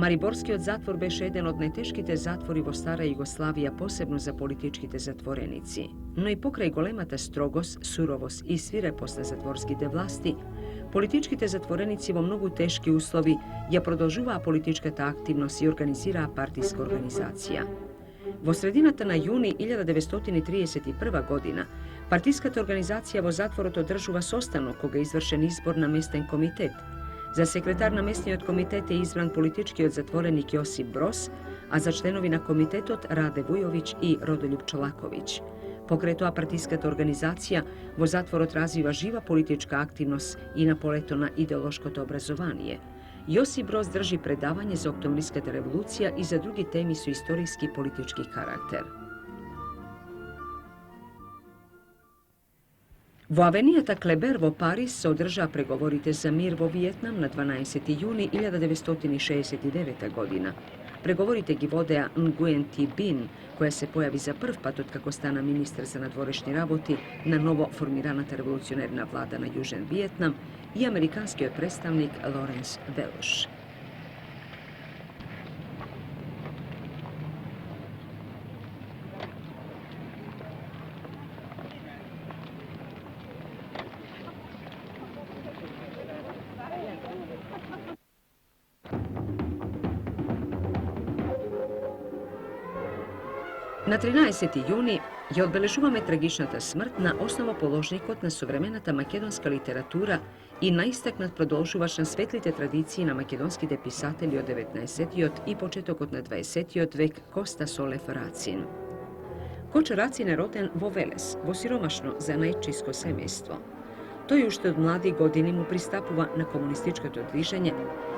Mariborski od zatvor beše jedan od najteškite zatvori vo stara Jugoslavija, posebno za političkite zatvorenici. No i pokraj golemata strogos, surovos i svirepost zatvorskite vlasti, političkite zatvorenici vo mnogu teški uslovi ja produžuva politička ta aktivnost i organizira partijska organizacija. Vo sredinata na juni 1931. godina partijska organizacija vo zatvoru održuva sostano koga je izvršen izbor na mesten komitet. Za sekretar namestni od komitete je izbran politički od zatvorenik Josip Broz, a za členovi na komitetot Rade Vujović i Rodoljub Čolaković. Pokretova partijska organizacija vo zatvoru razviva živa politička aktivnost i napoleto na ideološko obrazovanje. Josip Broz drži predavanje za oktobrijska revolucija i za drugi temi su istorijski politički karakter. Vo avenijata Kleber vo Paris se održa pregovorite za mir vo Vijetnam na 12. juni 1969. godina. Pregovorite gi vodeja Nguyen Thi Binh, koja se pojavi za prv pat od kako stana ministar za nadvorešnji raboti na novo formiranata revolucionerna vlada na Južen Vijetnam i amerikanski predstavnik Lawrence Welsh. Na 13. juni je odbeležuvame tragičnata smrt na osnovopoložnikot na sovremenata makedonska literatura i naistaknat prodolžuvač na svetlite tradiciji na makedonskite pisatelji od 19. i početokot na 20. vek Kostas Olef Racin. Koča Racin je roden vo Veles, vo siromašno za najčisko semejstvo. To je ušte od mladih godini mu pristapuva na komunističko dviženje,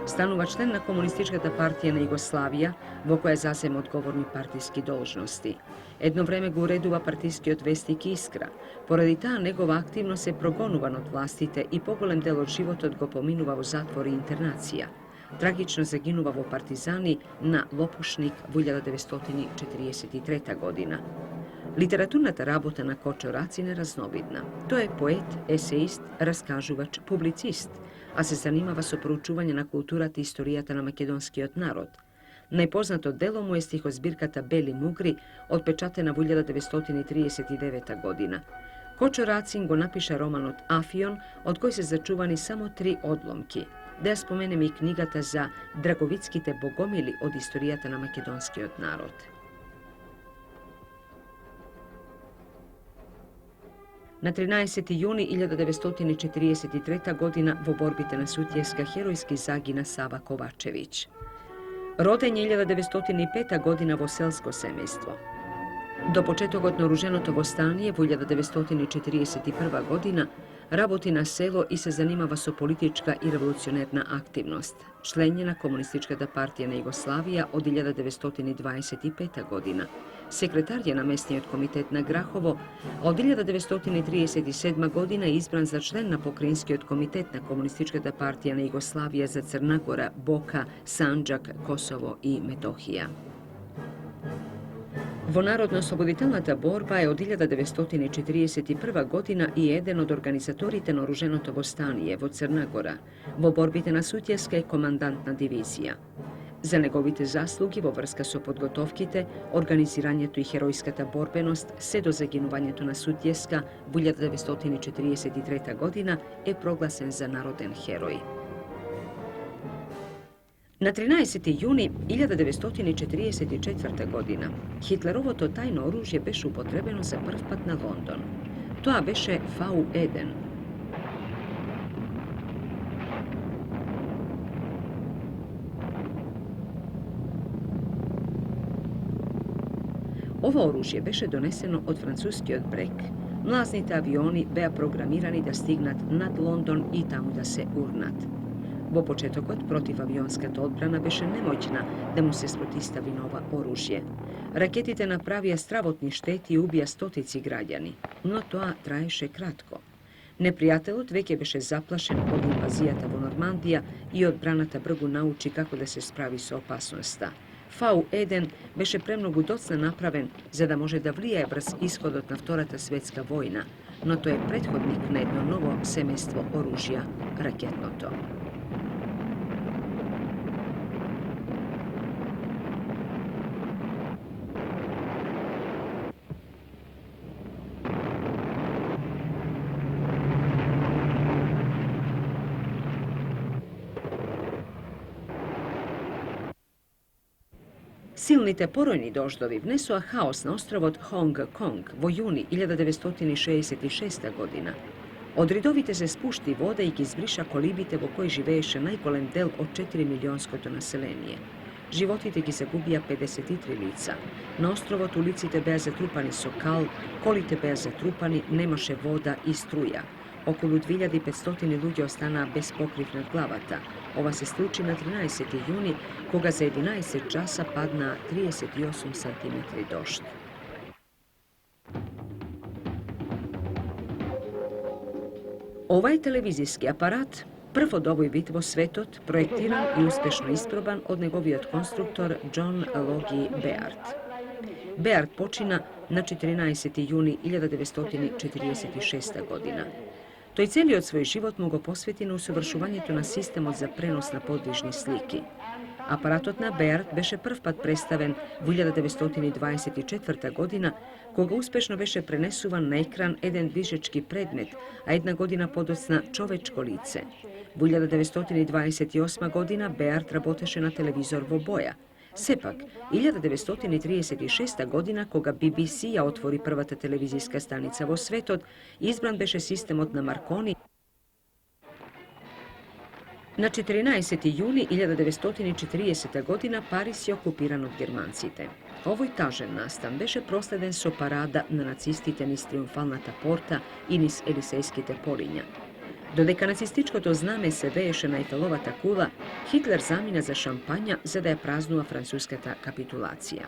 stanuva člen na komunističkata partija na Jugoslavija, vo koja zasem odgovorni partijski dolžnosti. Jedno vreme ga ureduva partijski odvestik Iskra. Poradi ta njegova aktivnost se progonuvan od vlastite i pogolem del od života go pominuva u zatvor i internacija. Tragično zaginuva vo partizani na Lopušnik 1943. godina. Literaturnata rabota na Kočo Racin je raznovidna. To je poet, eseist, raskažuvač, publicist, a se zanimava so proučuvanje na kulturata i istorijata na makedonski narod. Najpoznato delo mu je stihozbirkata Beli Mugri, otpečatena 1939. godina. Kočo Racin go napiše roman od Afion, od koji se začuvani samo 3 odlomki. Da ja spomenem i knjigata za Dragovickite bogomili od istorijata na makedonski narod. Na 13. juni 1943. godina vo borbite na Sutjeska herojski zagina Sava Kovačević. Roden je 1905. godina vo selsko semejstvo. Do početogod naoruženoto vostanije vo 1941. godina raboti na selo i se zanimava so politička i revolucionerna aktivnost. Člen je na komunistička partija na Jugoslavija od 1925. godina. Sekretar je namestni od komitet na Grahovo, a od 1937. godina je izbran za člen na pokrajinski od komitet na komunistička partija na Jugoslavija za Crna Gora, Boka, Sandžak, Kosovo i Metohija. Vo narodno-osloboditeljnata borba je od 1941. godina i jedan od organizatorite naoruženoto vostanije vo Crna Gora. Vo borbite na Sutjeska je komandantna divizija. Za njegovite zaslugi vo vrska so podgotovkite, organiziranjetu i herojskata borbenost, se do zaginuvanjetu na Sutjeska 1943. godina je proglasen za naroden heroj. Na 13. juni 1944. godina Hitlerovo to tajno oružje beše upotrebeno za prv pat na London. To beše V1. Ovo oružje beše doneseno od Francuski od Brek. Mlaznite avioni bea programirani da stignat nad London i tamo da se urnat. Vo početokot protivavionska odbrana beše nemoćna da mu se sprotistavi nova oružje. Raketite napravija stravotni štet i ubija stotici građani, no to traješe kratko. Neprijatelot vek je beše zaplašen od invazijata vo Normandija i od branata brgu nauči kako da se spravi sa opasnosta. V1 beše premnogu docna napraven za da može da vlije brz ishod od na Vtorata svjetska vojna, no to je prethodnik na jedno novo semejstvo oružja, raketnoto. Silni te porojni doždovi vnesu haos na ostrovot Hong Kong vo juni 1966. godina. Od ridovite se spušti voda i izbriša kolibite vo kojoj živeše najgolem del od 4 milionsko to naselenije. Životite ki zagubija 53 lica. Na ostrovot u licite beja zatrupani sokal, kolite beja zatrupani, nemaše voda i struja. Okolo 2500 ljudi ostana bez pokriv nad glavata. Ova se sluči na 13. juni, koga za 11 časa padna 38 cm došt. Ovaj televizijski aparat prvo doboj bitvo svetot, projektiran i uspešno isproban od njegovijot konstruktor John Logie Baird. Baird počina na 14. juni 1946. godina. To je cijeli od svoj život mogo posveti na usavršovanjetu na sistem za prenos na podvižni sliki. Aparatot na Baird beše prvpad predstaven u 1924. godina, koga uspešno beše prenesuvan na ekran jedan dvižečki predmet, a jedna godina podocna čovečko lice. U 1928. godina Baird raboteše na televizor vo boja. Sepak, 1936. godina, koga BBC-a otvori prvata televizijska stanica vo svetot, izbran beše sistem od na Marconi. Na 14. juni 1940. godina Paris je okupiran od Germancite. Ovoj tažen nastan beše prosleden so parada na nacistite niz triumfalnata porta i niz Elisejskite polinja. Dodeka nacističko to zname se veješe na Eiffelovata kula, Hitler zamina za šampanja za da je praznula francuskata kapitulacija.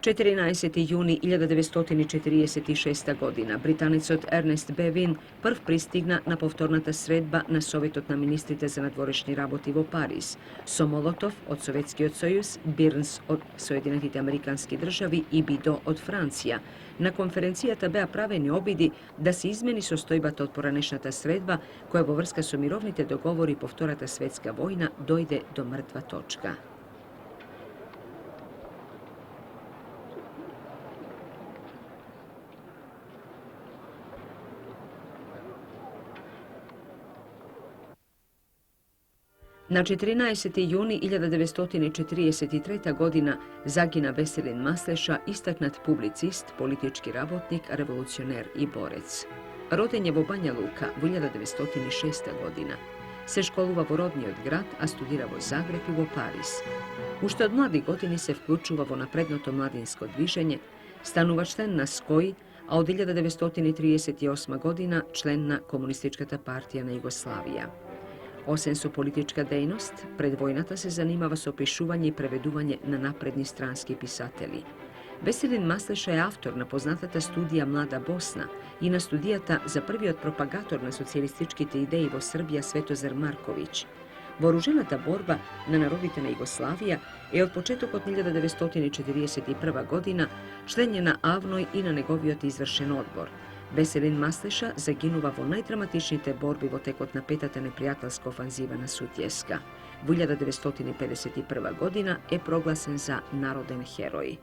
14. juni 1946. godina Britanecot Ernest Bevin prv pristigna na povtornata sredba na sovjetot na ministrite za nadvorešni raboti vo Paris. Somolotov od Sovjetski od Sojus, Birns od Sojedinatite Amerikanski državi i Bido od Francija. Na konferencijata bea praveni obidi da se izmeni sostojbata otporanešната sredba koja vovrska so mirovnite dogovori povtorata svetska vojna dojde do mrtva točka. Na 14. juni 1943. godina zagina Veselin Masleša, istaknat publicist, politički rabotnik, revolucioner i borec. Roden je vo Banja Luka u 1906. godina. Se školuva vo rodni od grad, a studira vo Zagreb i vo Paris. Ušte od mladih godini se vključuva vo naprednoto mladinsko dviženje, stanuva člen na Skoji, a od 1938. godina člen na Komunističkata partija na Jugoslavija. Osim su politička dejnost, predvojnata se zanimava s opišuvanje i preveduvanje na napredni stranski pisatelji. Veselin Masleša je autor na poznatata studija Mlada Bosna i na studijata za prvi od propagator na socijalističkite ideji vo Srbija Svetozar Marković. Voruženata borba na naroditena Jugoslavija je od početok od 1941. godina člen je na Avnoj i na negovijot izvršen odbor. Veselin Masleša zaginuva vo najdramatičnite borbi vo tekot napetata neprijateljska ofanziva na Sutjeska. U 1951. godina je proglasen za naroden heroj.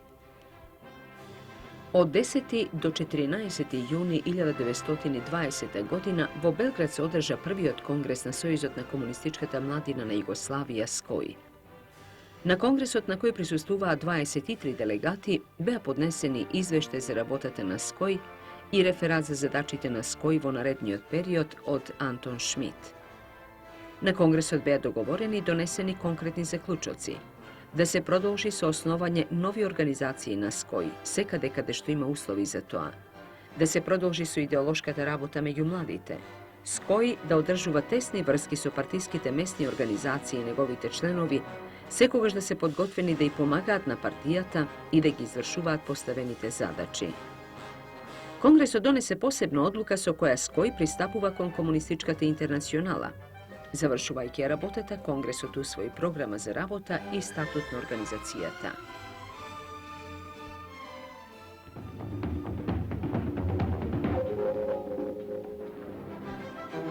Od 10. do 14. juni 1920. godina vo Belgrad se održa prvi od kongres na Sojuzotna komunističkata mladina na Jugoslavija Skoji. Na kongresot na koji prisustuva 23 delegati bea podneseni izvešte za rabotata na Skoji i referat za zadačite na Skoji vo naredniot period od Anton Schmidt. Na kongresu bea dogovoreni i doneseni konkretni zaključoci. Da se produži sa osnovanje novi organizacije na Skoji, seka dekade što ima uslovi za to. Da se produži su ideološkata rabota među mladite. Skoji da održuva tesni vrski su partijskite mesni organizacije i njegovite členovi, sekogaš da se podgotveni da i pomagat na partijata i da ih izvršuvat postavenite zadači. Kongres donese posebno odluka so koja Skoj pristapuva kon komunističkata internacionala. Završuvajke rabotata, kongres tu svoj programa za rabota i statutna organizacijata.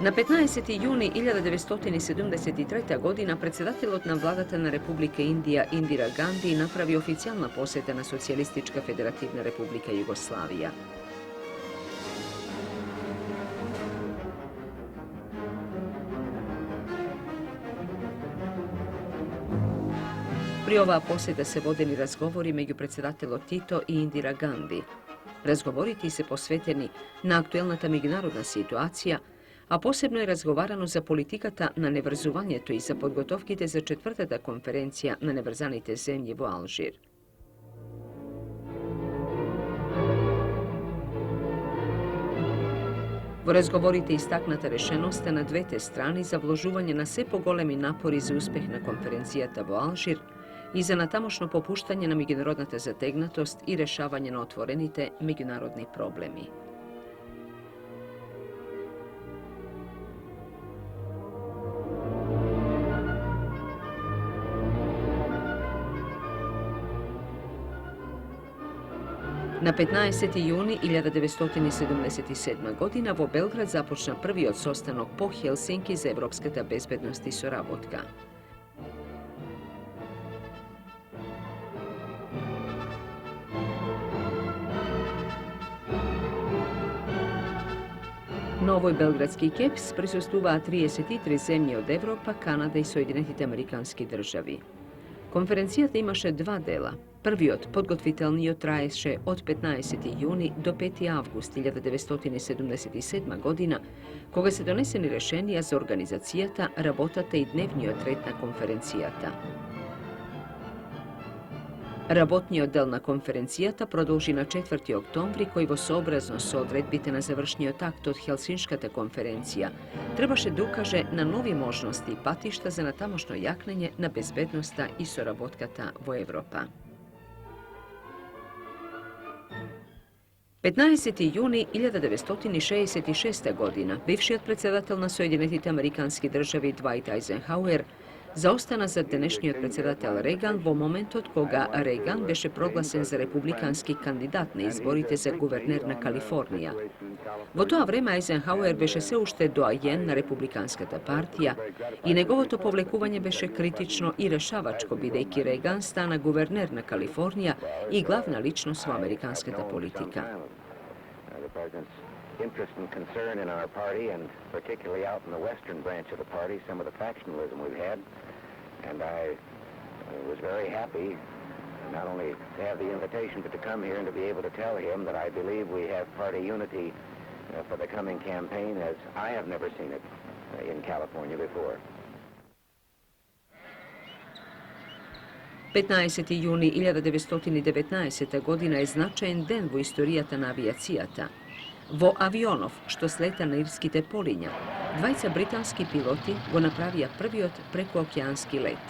Na 15. juni 1973. godina predsedateljotna vladatana Republike Indija Indira Gandhi napravi oficijalna posjeta na Socijalistička federativna republika Jugoslavija. Prije ova posjeta se vodeni razgovori među predsjedateljom Tito i Indira Gandhi. Razgovori ti se posveteni na aktuelnata međunarodna situacija, a posebno je razgovarano za politikata na nevrzuvanje, to i za podgotovkite za četvrtata konferencija na nevrzanite zemlje v Alžir. V razgovorite istaknata rešenost na dvete strani za vložuvanje na sve pogolemi napori za uspeh na konferencijata v Alžir i za natamošno popuštanje na međunarodnata zategnatost i rešavanje na otvorenite međunarodni problemi. Na 15. juni 1977. godina vo Belgrad započna prvi od sostanog po Helsinki za evropskata bezbednost i soravodka. Novoj belgradski keps prisustuva 33 zemlje od Evropa, Kanada i Sojedinjenih Amerikanskih državi. Konferencijata imaše dva dela. Prvi od podgotvitelniji traješe od 15. juni do 5. avgust 1977. godina, koga se doneseni rešenija za organizacijata, rabotata i dnevni odretna konferencijata. Rabotni oddel na konferencijata produži na 4. oktombri, koji vosoobrazno su odredbite na završnji takt od Helsinškata konferencija, trebaše da ukaže na novi možnosti i patišta za natamošno jaknenje na bezbednosta i sorabotkata vo Evropa. 15. juni 1966. godina bivši predsjedatelj na Sojedinjenih Amerikanskih državi Dwight Eisenhower zaostana za današnji predsjedatelj Reagan vo momentu od koga Reagan beše proglasen za republikanski kandidat na izborite za guverner na Kalifornija. Vo to vreme Eisenhower beše se ušte doajen na republikanskata partija i njegovo to povlekuvanje beše kritično i rešavačko, bidejki Reagan stana guverner na Kalifornija i glavna ličnost u amerikanskata politika. Interest and concern in our party, and particularly out in the western branch of the party, some of the factionalism we've had. And I was very happy not only to have the invitation, but to come here and to be able to tell him that I believe we have party unity for the coming campaign as I have never seen it in California before. 15. juni 1919. godina je značajen den u istorijata navijacijata. Vo avionov, što sleta na irskite Polinja, dvajca britanski piloti go napravija prvi od prekookeanski let.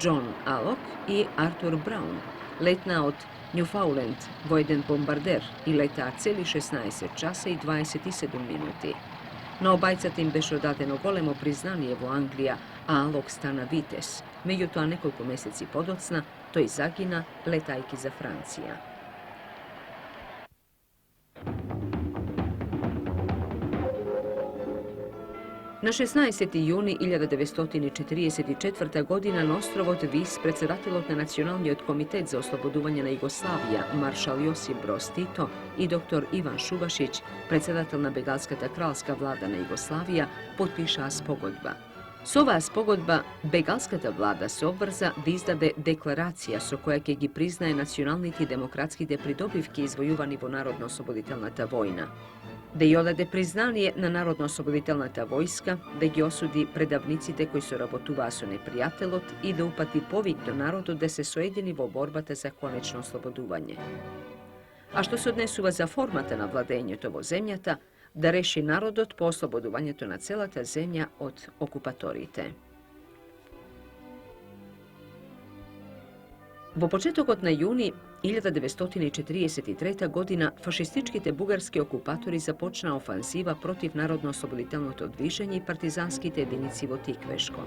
John Allock i Arthur Brown, letna od Newfoundland vo jedan bombarder i leta celi 16 časa i 27 minuti. Na obajcata im beše odadeno golemo priznanje vo Anglija, a Allock stana vites. Među to nekoliko meseci podocna, to i zagina letajki za Francija. Na 16. juni 1944. godina na ostrovot Vis predsjedateljot na Nacionalni komitet za osloboduvanje na Jugoslavija, maršal Josip Broz Tito i dr. Ivan Šubašić, predsjedatelj na Begalskata kralska vlada na Jugoslavija, potpiša spogodba. S ova spogodba Begalskata vlada se obvrza da izdade deklaracija so koja gi priznaje nacionalniti demokratski de pridobivki izvojuvani vo narodno-osloboditelnata vojna. Da i odade priznanje na narodno-osloboditelnata vojska, da gi osudi predavnicite koji su rabotuvaso neprijatelot i da upati povitno narodu da se sojedini vo borbata za konečno osloboduvanje. A što se odnesuva za formata na vladenju tovo zemljata, da reši narodot po oslobodovanju to na celata zemlja od okupatorite. Vo početok od na juni 1943. godina fašističkite bugarski okupatori započna ofanziva protiv narodno-osloboditelното dviženje i partizanskite jedinici vo Tikveško.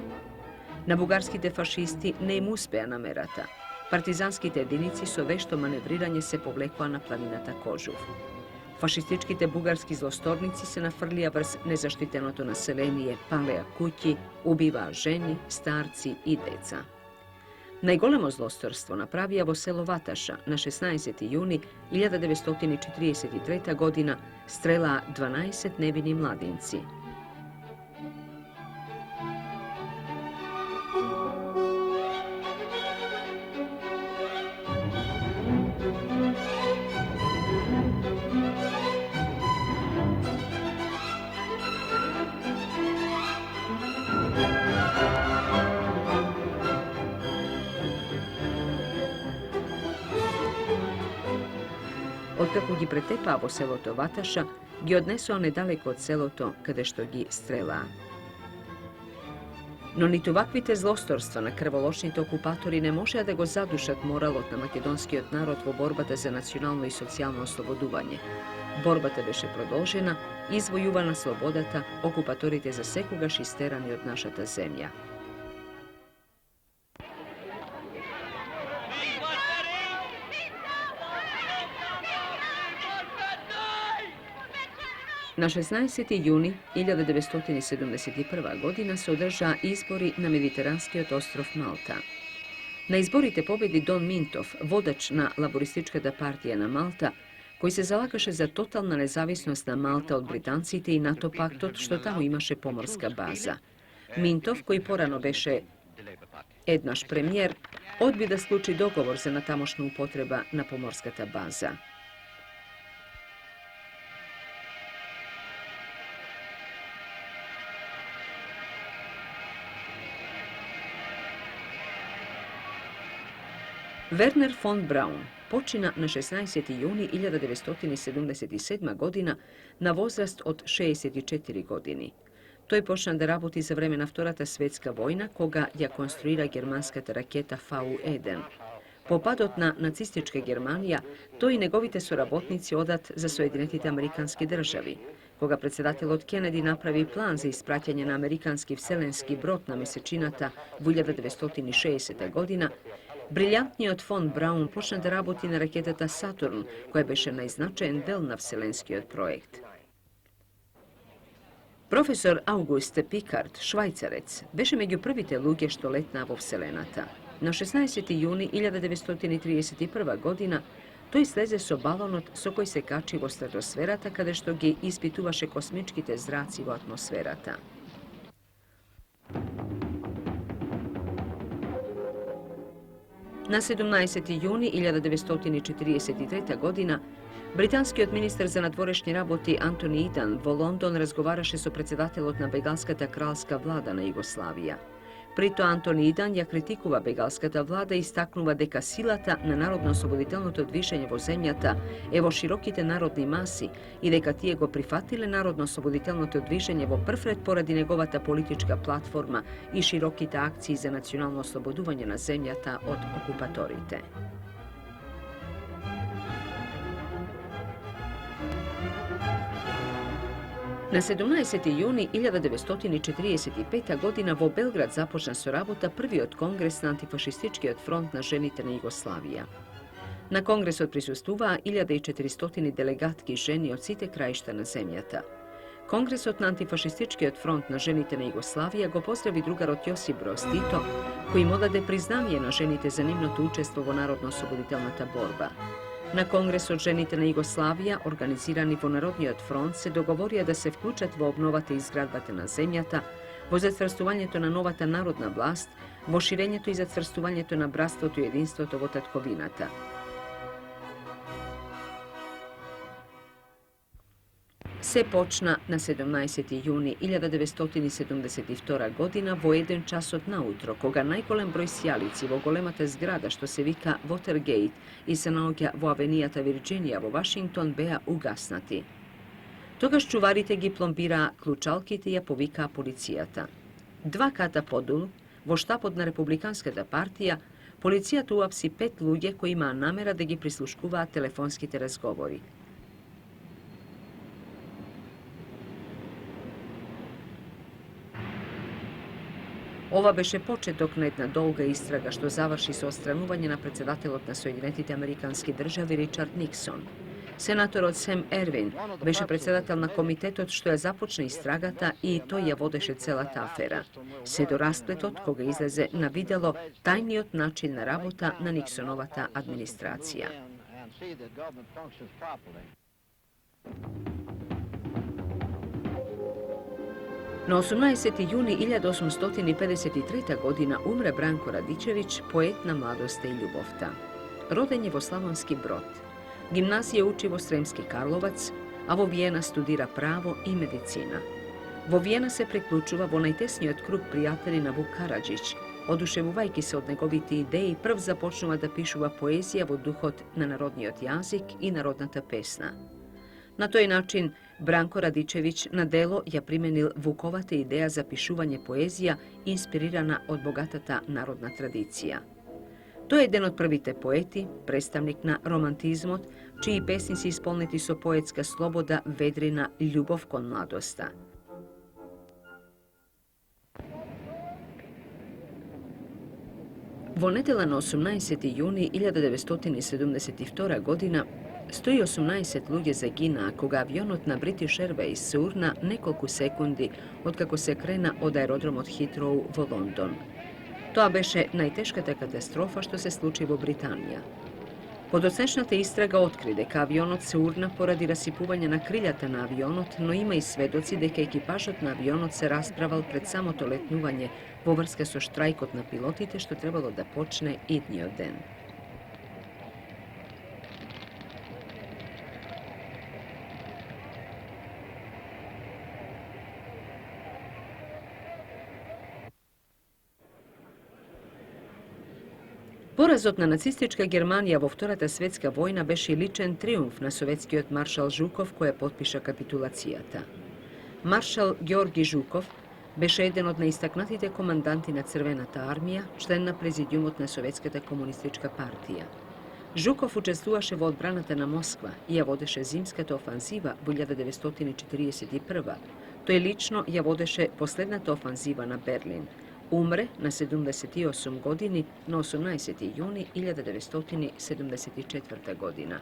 Na bugarskite fašisti ne im uspeja namerata. Partizanskite jedinici su vešto manevriranje se povlekla na planinata Kožuv. Fašističkite bugarski zlostornici se nafrlija vrz nezaštitenoto naselenije, paleja kući, ubiva ženi, starci i deca. Najgolemo zlostorstvo napravija vo selo Vataša na 16. juni 1943. godina strela 12 nevini mladinci. kako gi pretepavo seloto Vataša, gi odnesao nedaleko od seloto, kada što gi strela. No ni tuvakvite zlostorstva na krvoločnite okupatori ne može da go zadušat moralot na makedonskiot narod vo borbata za nacionalno i socijalno osloboduvanje. Borbata beše продолжена, извојувана слободата, окупаторите за секогаш истерани од нашата земја. Na 16. juni 1971. godina se održa izbori na mediteranskiot ostrov Malta. Na izborite pobedi Don Mintov, vodač na laborističkата partija na Malta, koji se zalagaše za totalna nezavisnost na Malta od Britancite i NATO paktot, što tamo imaše pomorska baza. Mintov, koji porano beše ednaš premijer, odbi da skluči dogovor za natamošnju upotreba na pomorskata baza. Werner von Braun počina na 16. juni 1977. godina na возраст od 64 godini. Той почна да работи за време на Втората светска војна, кога ја конструира германската ракета V1. По падот на нацистичка Германија, тој и неговите соработници одат за Соединетите Американски држави. Кога председателот Кенеди направи план за испраќање на американски вселенски брод на месечината во 1960 година, брилјантниот фон Браун почна да работи на ракетата Сатурн, која беше најзначаен дел на вселенскиот проект. Професор Аугуст Пикард, швајцарец, беше меѓу првите луѓе што летнаа во вселената. На 16. јуни 1931 година тој слезе со балонот со кој се качи во стратосферата, каде што ги испитуваше космичките зраци во атмосферата. На 17. јуни 1943 година британскиот министер за надворешни работи Антони Идан во Лондон разговараше со председателот на бегалската кралска влада на Југославија. При тоа Антони Идан ја критикува бегалската влада и истакнува дека силата на народно-ослободителното движење во земјата е во широките народни маси и дека тие го прифатиле народно-ослободителното движење во прв ред поради неговата политичка платформа и широките акции за национално ослободување на земјата од окупаторите. На 17. јуни 1945 година во Белград започна со работа првиот конгрес на антифашистичкиот фронт на жените на Југославија. На конгресот присуствуваа 1400 делегатки жени од сите краишта на земјата. Конгресот на антифашистичкиот фронт на жените на Југославија го поздрави другарот Јосип Броз Тито, кој му даде признание на жените за нивното учество во народно-ослободителната борба. На Конгресот жените на Југославија, организирани во Народниот фронт, се договорија да се вклучат во обновата и изградбата на земјата, во зацврстувањето на новата народна власт, во ширењето и зацврстувањето на братството и единството во татковината. Се почна на 17. јуни 1972 година во 1 часот наутро, кога најголем број сјалици во големата зграда што се вика Watergate и се наоѓа во авенијата Вирџинија во Вашингтон беа угаснати. Тогаш чуварите ги пломбираа клучалките и ја повикаа полицијата. 2 ката подолу, во штабот на Републиканската партија, полицијата уапси 5 луѓе кои имаа намера да ги прислушкуваат телефонските разговори. Ова беше почеток на една долга истрага што заврши со отстранување на председателот на Соединетите Американски држави Ричард Никсон. Сенаторот Сем Ервин беше председател на комитетот што ја започна истрагата и тој ја водеше целата афера. Се до расплетот кога излезе на видело тајниот начин на работа на Никсоновата администрација. На 18. јуни 1853 година умре Бранко Радичевиќ, поет на младоста и љубовта. Роден е во Славонски Брод. Гимназија учи во Сремски Карловац, а во Виена студира право и медицина. Во Виена се приклучува во најтесниот круг пријатели на Вук Караџиќ. Одушевувајќи се од неговите идеи, прв започнува да пишува поезија во духот на народниот јазик и народната песна. На тој начин, Бранко Радичевиќ на дело ја применил Вуковата идеја за пишување поезија, инспирирана од богатата народна традиција. Тој е еден од првите поети, представник на романтизмот, чии песни се исполнети со поетска слобода, ведрина, љубов кон младоста. Во недела на 18. јуни 1972 година 118 луѓе загинаа кога авионот на British Airways се урна неколку секунди откако се крена од аеродромот Хитроу во Лондон. Тоа беше најтешката катастрофа што се случи во Британија. Подоцнешната истрага откри дека авионот се урна поради расипување на крилјата на авионот, но има и сведоци дека екипажот на авионот се расправал пред самото летнување во врска со штрајкот на пилотите што требало да почне идниот ден. Поразот на нацистичка Германија во Втората светска војна беше личен триумф на советскиот маршал Жуков кој потпиша капитулацијата. Маршал Ѓорги Жуков беше еден од најистакнатите команданти на Црвената армија, член на президиумот на Советската комунистичка партија. Жуков учествуваше во одбраната на Москва и ја водеше зимската офанзива во 1941. Тој лично ја водеше последната офанзива на Берлин. Умре на 78 години на 18. јуни 1974 година.